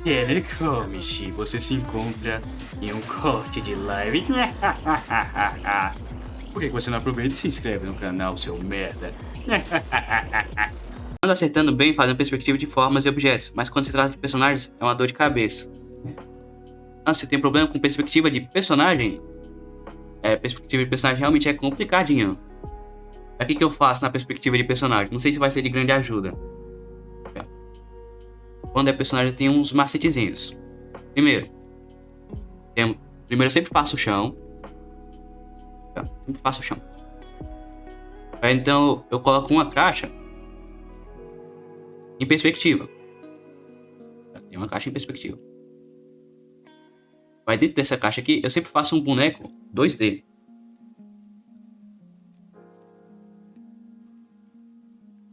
Telecomish, você se encontra em um corte de live. Por que você não aproveita e se inscreve no canal, seu merda? Ando acertando bem fazendo perspectiva de formas e objetos, mas quando se trata de personagens é uma dor de cabeça. Você tem problema com perspectiva de personagem? Perspectiva de personagem realmente é complicadinho. O que eu faço na perspectiva de personagem? Não sei se vai ser de grande ajuda. Quando é personagem tem uns macetezinhos. Primeiro eu sempre faço o chão. Sempre faço o chão. Então eu coloco uma caixa em perspectiva. Tem uma caixa em perspectiva. Vai dentro dessa caixa aqui, eu sempre faço um boneco 2D.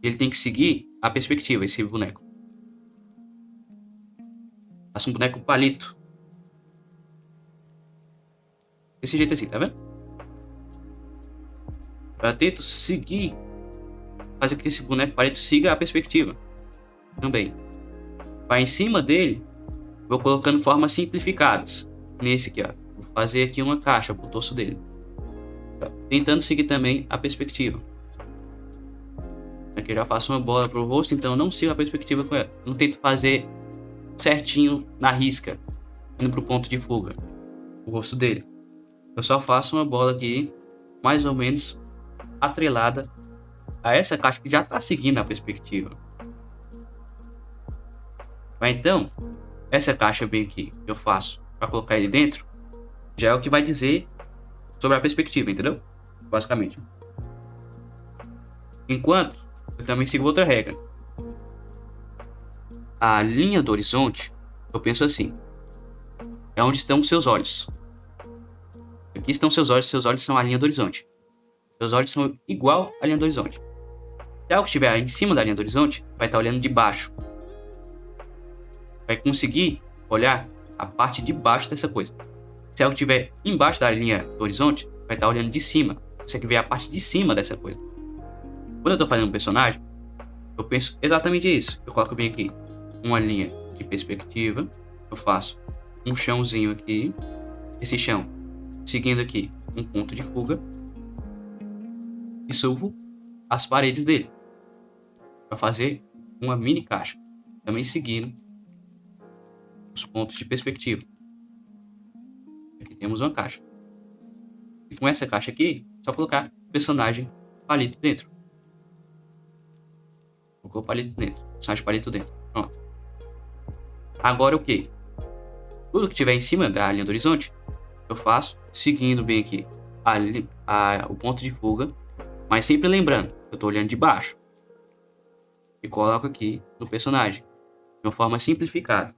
Ele tem que seguir a perspectiva, esse boneco. Faço um boneco palito. Desse jeito assim, tá vendo? Eu tento seguir, fazer com que esse boneco palito siga a perspectiva. Também. Vai em cima dele, vou colocando formas simplificadas. Nesse aqui, ó. Vou fazer aqui uma caixa pro torso dele. Tentando seguir também a perspectiva. Aqui eu já faço uma bola pro rosto, então eu não sigo a perspectiva com ela. Eu não tento fazer certinho na risca, indo pro ponto de fuga, o rosto dele. Eu só faço uma bola aqui, mais ou menos atrelada a essa caixa que já tá seguindo a perspectiva. Mas então, essa caixa bem aqui que eu faço para colocar ele dentro, já é o que vai dizer sobre a perspectiva, entendeu? Basicamente. Enquanto eu também sigo outra regra. A linha do horizonte, eu penso assim, é onde estão os seus olhos. Aqui estão seus olhos são a linha do horizonte. Seus olhos são igual à linha do horizonte. Se algo estiver em cima da linha do horizonte, vai estar olhando de baixo. Vai conseguir olhar a parte de baixo dessa coisa. Se algo estiver embaixo da linha do horizonte, vai estar olhando de cima. Você consegue ver a parte de cima dessa coisa. Quando eu estou fazendo um personagem, eu penso exatamente isso. Eu coloco bem aqui uma linha de perspectiva. Eu faço um chãozinho aqui. Esse chão seguindo aqui um ponto de fuga. E subo as paredes dele. Para fazer uma mini caixa. Também seguindo os pontos de perspectiva. Aqui temos uma caixa. E com essa caixa aqui, só colocar personagem palito dentro. Colocou palito dentro. Personagem palito dentro. Pronto. Agora o que? Tudo que tiver em cima da linha do horizonte, eu faço seguindo bem aqui o ponto de fuga. Mas sempre lembrando, eu estou olhando de baixo. E coloco aqui no personagem. De uma forma simplificada.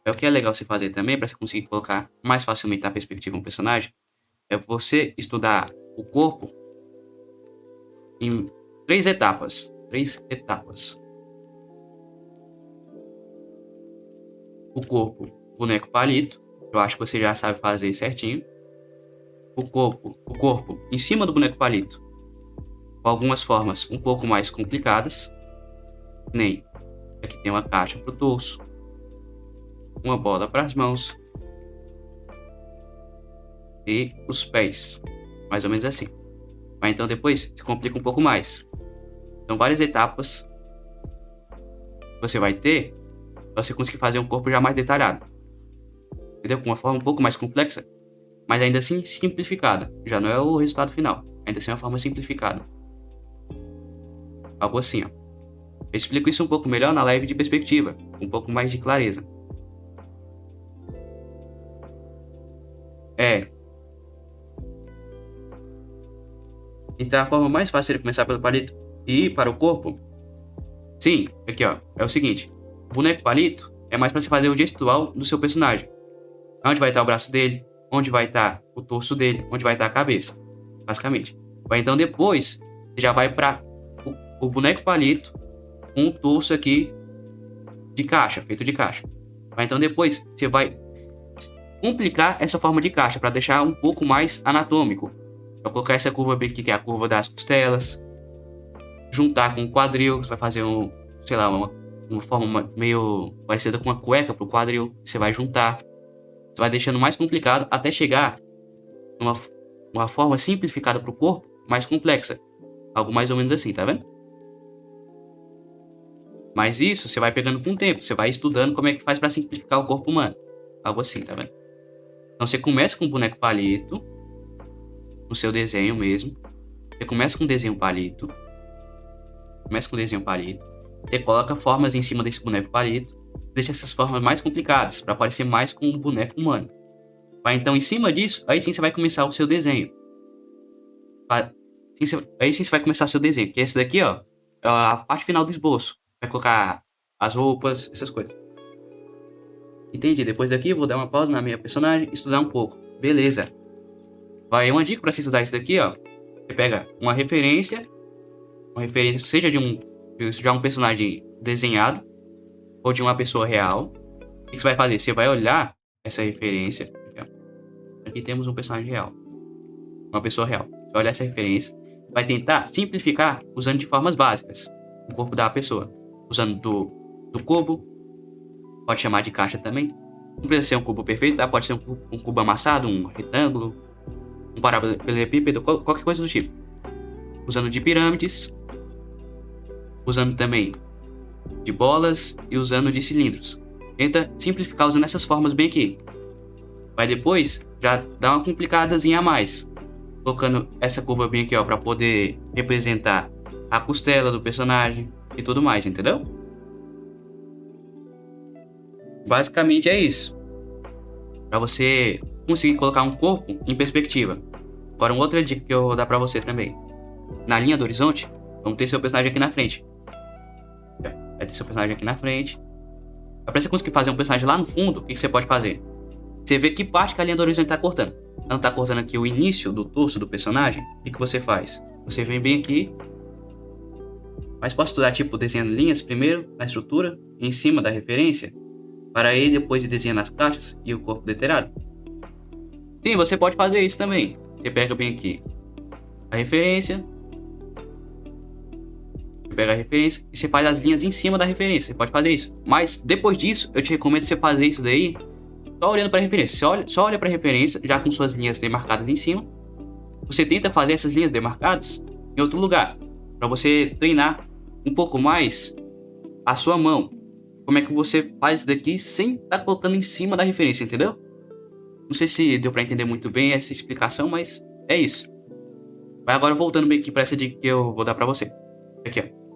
O que é legal você fazer também, para você conseguir colocar mais facilmente na perspectiva um personagem, é você estudar o corpo em 3 etapas. 3 etapas. O corpo, boneco palito. Eu acho que você já sabe fazer certinho. O corpo em cima do boneco palito. Com algumas formas um pouco mais complicadas. Nem aqui tem uma caixa para o torso. Uma bola para as mãos. E os pés. Mais ou menos assim. Mas então depois se complica um pouco mais. São várias etapas que você vai ter para você conseguir fazer um corpo já mais detalhado. Entendeu? Com uma forma um pouco mais complexa, mas ainda assim simplificada. Já não é o resultado final. Ainda assim é uma forma simplificada. Algo assim, ó. Eu explico isso um pouco melhor na live de perspectiva. Com um pouco mais de clareza. Então a forma mais fácil de começar pelo palito e ir para o corpo. Sim, aqui ó, é o seguinte. O boneco palito é mais para você fazer o gestual do seu personagem. Onde vai estar o braço dele, onde vai estar o torso dele, onde vai estar a cabeça. Basicamente. Então depois, você já vai para o boneco palito com o torso aqui de caixa, feito de caixa. Então depois, você vai complicar essa forma de caixa para deixar um pouco mais anatômico. Vou colocar essa curva bem aqui, que é a curva das costelas. Juntar com o quadril, você vai fazer sei lá, uma forma meio parecida com uma cueca pro quadril. Você vai juntar. Você vai deixando mais complicado até chegar numa uma forma simplificada pro corpo, mais complexa. Algo mais ou menos assim, tá vendo? Mas isso você vai pegando com o tempo. Você vai estudando como é que faz pra simplificar o corpo humano. Algo assim, tá vendo? Então você começa com o boneco palito, no seu desenho mesmo. Você começa com o desenho palito. Você coloca formas em cima desse boneco palito. Deixa essas formas mais complicadas, para parecer mais com um boneco humano. Vai então em cima disso, aí sim você vai começar o seu desenho. Aí sim você vai começar o seu desenho, que esse daqui, ó, é a parte final do esboço. Vai colocar as roupas, essas coisas. Entendi. Depois daqui eu vou dar uma pausa na minha personagem e estudar um pouco. Beleza. Vai uma dica para você estudar isso daqui, ó. Você pega uma referência seja de um personagem desenhado ou de uma pessoa real. O que você vai fazer? Você vai olhar essa referência. Aqui temos um personagem real. Uma pessoa real. Você vai olhar essa referência. Vai tentar simplificar usando de formas básicas o corpo da pessoa. Usando do cubo. Pode chamar de caixa também. Não precisa ser um cubo perfeito, tá? Pode ser um cubo amassado, um retângulo, um paralelepípedo, qualquer coisa do tipo. Usando de pirâmides. Usando também de bolas e usando de cilindros. Tenta simplificar usando essas formas bem aqui. Vai depois já dar uma complicadazinha a mais. Colocando essa curva bem aqui, ó, para poder representar a costela do personagem e tudo mais, entendeu? Basicamente é isso. Para você conseguir colocar um corpo em perspectiva. Agora, uma outra dica que eu vou dar para você também. Na linha do horizonte, vamos ter seu personagem aqui na frente. Vai ter seu personagem aqui na frente. Para você conseguir fazer um personagem lá no fundo, o que você pode fazer? Você vê que parte que a linha do horizonte está cortando. Ela não está cortando aqui o início do torso do personagem. O que você faz? Você vem bem aqui. Mas posso estudar tipo desenhando linhas primeiro na estrutura, em cima da referência, para aí depois ir desenhando as caixas e o corpo detalhado? Sim, você pode fazer isso também. Você pega bem aqui a referência. Pega a referência e você faz as linhas em cima da referência. Você pode fazer isso. Mas depois disso, eu te recomendo você fazer isso daí só olhando para a referência. Só olha para a referência, já com suas linhas demarcadas em cima. Você tenta fazer essas linhas demarcadas em outro lugar, para você treinar um pouco mais a sua mão. Como é que você faz isso daqui sem estar colocando em cima da referência, entendeu? Não sei se deu para entender muito bem essa explicação, mas é isso. Vai agora voltando bem aqui para essa dica que eu vou dar para você. Aqui, ó.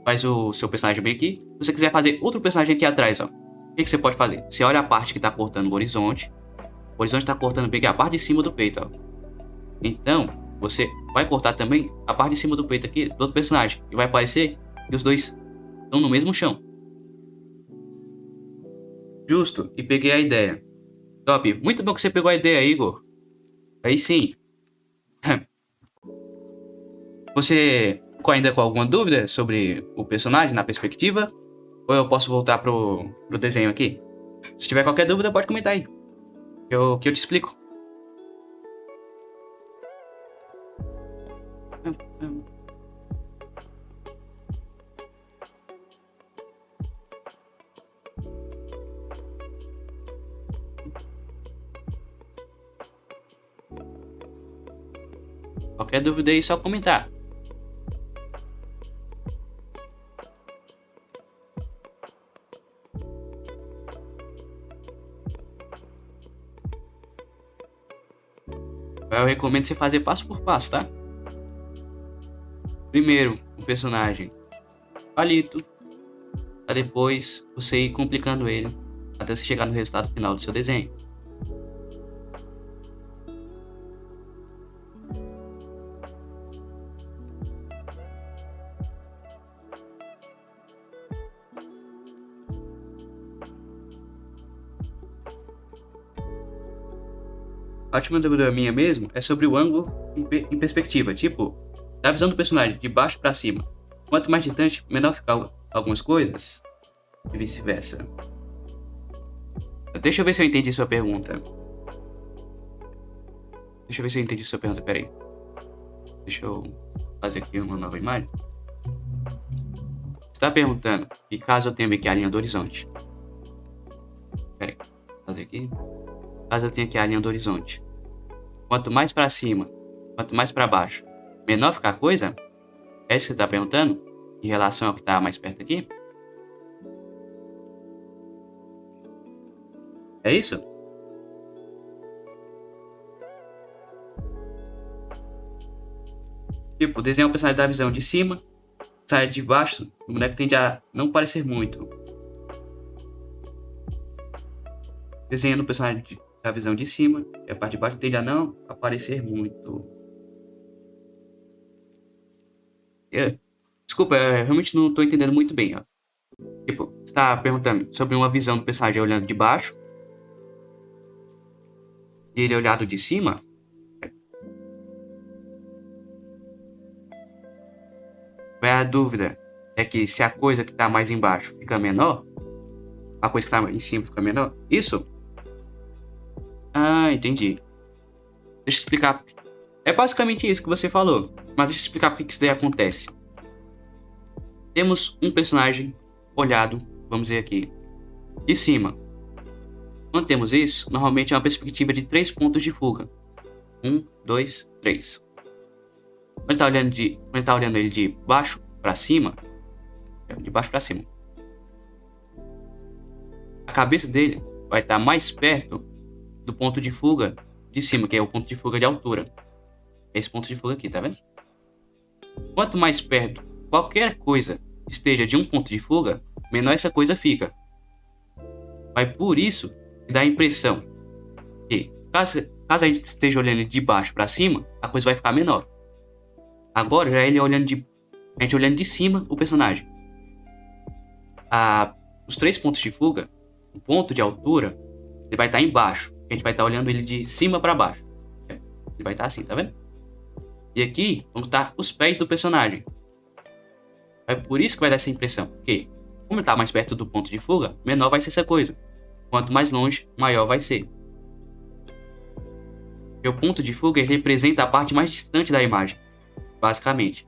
Faz o seu personagem bem aqui. Se você quiser fazer outro personagem aqui atrás, ó, o que você pode fazer? Você olha a parte que tá cortando o horizonte. O horizonte tá cortando bem aqui a parte de cima do peito, ó. Então, você vai cortar também a parte de cima do peito aqui do outro personagem. E vai parecer que os dois estão no mesmo chão. Justo, e peguei a ideia. Top, muito bom que você pegou a ideia, Igor. Aí sim. Você ficou ainda com alguma dúvida sobre o personagem na perspectiva? Ou eu posso voltar pro desenho aqui? Se tiver qualquer dúvida, pode comentar aí. Que eu te explico. Qualquer dúvida aí, só comentar. Eu recomendo você fazer passo por passo, tá? Primeiro, o personagem palito, pra depois você ir complicando ele até você chegar no resultado final do seu desenho. A última dúvida minha mesmo é sobre o ângulo em perspectiva, tipo, da visão do personagem de baixo pra cima. Quanto mais distante, menor ficar algumas coisas, e vice-versa. Deixa eu ver se eu entendi sua pergunta. Peraí. Deixa eu fazer aqui uma nova imagem. Você está perguntando que caso eu tenha aqui a linha do horizonte. Pera aí, vou fazer aqui. Caso eu tenha aqui a linha do horizonte. Quanto mais para cima, quanto mais para baixo, menor fica a coisa? É isso que você está perguntando? Em relação ao que está mais perto aqui? É isso? Tipo, desenhar o personagem da visão de cima, sai de baixo, o boneco tende a não parecer muito. Desenhando o personagem da visão de cima, e a parte de baixo tende a não aparecer muito. Desculpa, eu realmente não estou entendendo muito bem. Ó. Tipo, você está perguntando sobre uma visão do personagem olhando de baixo e ele olhado de cima. A dúvida é que se a coisa que está mais embaixo fica menor, a coisa que está em cima fica menor. Isso? Ah, entendi. Deixa eu explicar. É basicamente isso que você falou, mas deixa eu explicar porque que isso daí acontece. Temos um personagem olhado, vamos dizer aqui, de cima. Quando temos isso, normalmente é uma perspectiva de 3 pontos de fuga. 1, 2, 3. Quando tá olhando ele de baixo para cima, de baixo para cima, a cabeça dele vai estar mais perto do ponto de fuga de cima, que é o ponto de fuga de altura. Esse ponto de fuga aqui, tá vendo? Quanto mais perto qualquer coisa esteja de um ponto de fuga, menor essa coisa fica. Vai por isso que dá a impressão que, caso a gente esteja olhando de baixo para cima, a coisa vai ficar menor. Agora já é a gente olhando de cima o personagem. Os 3 pontos de fuga, o ponto de altura, ele vai estar embaixo. A gente vai estar olhando ele de cima para baixo. Ele vai estar assim, tá vendo? E aqui vão estar os pés do personagem. É por isso que vai dar essa impressão. Porque, como ele está mais perto do ponto de fuga, menor vai ser essa coisa. Quanto mais longe, maior vai ser. E o ponto de fuga ele representa a parte mais distante da imagem. Basicamente.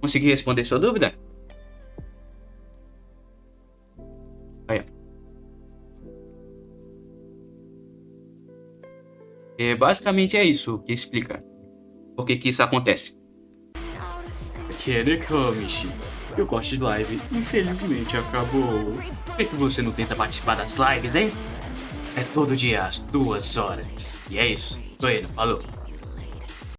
Consegui responder sua dúvida? Aí. Basicamente é isso que explica por que isso acontece. Kamishi, eu gosto de live, infelizmente acabou. Por que você não tenta participar das lives, hein? É todo dia às 2 horas. E é isso, tô indo, falou.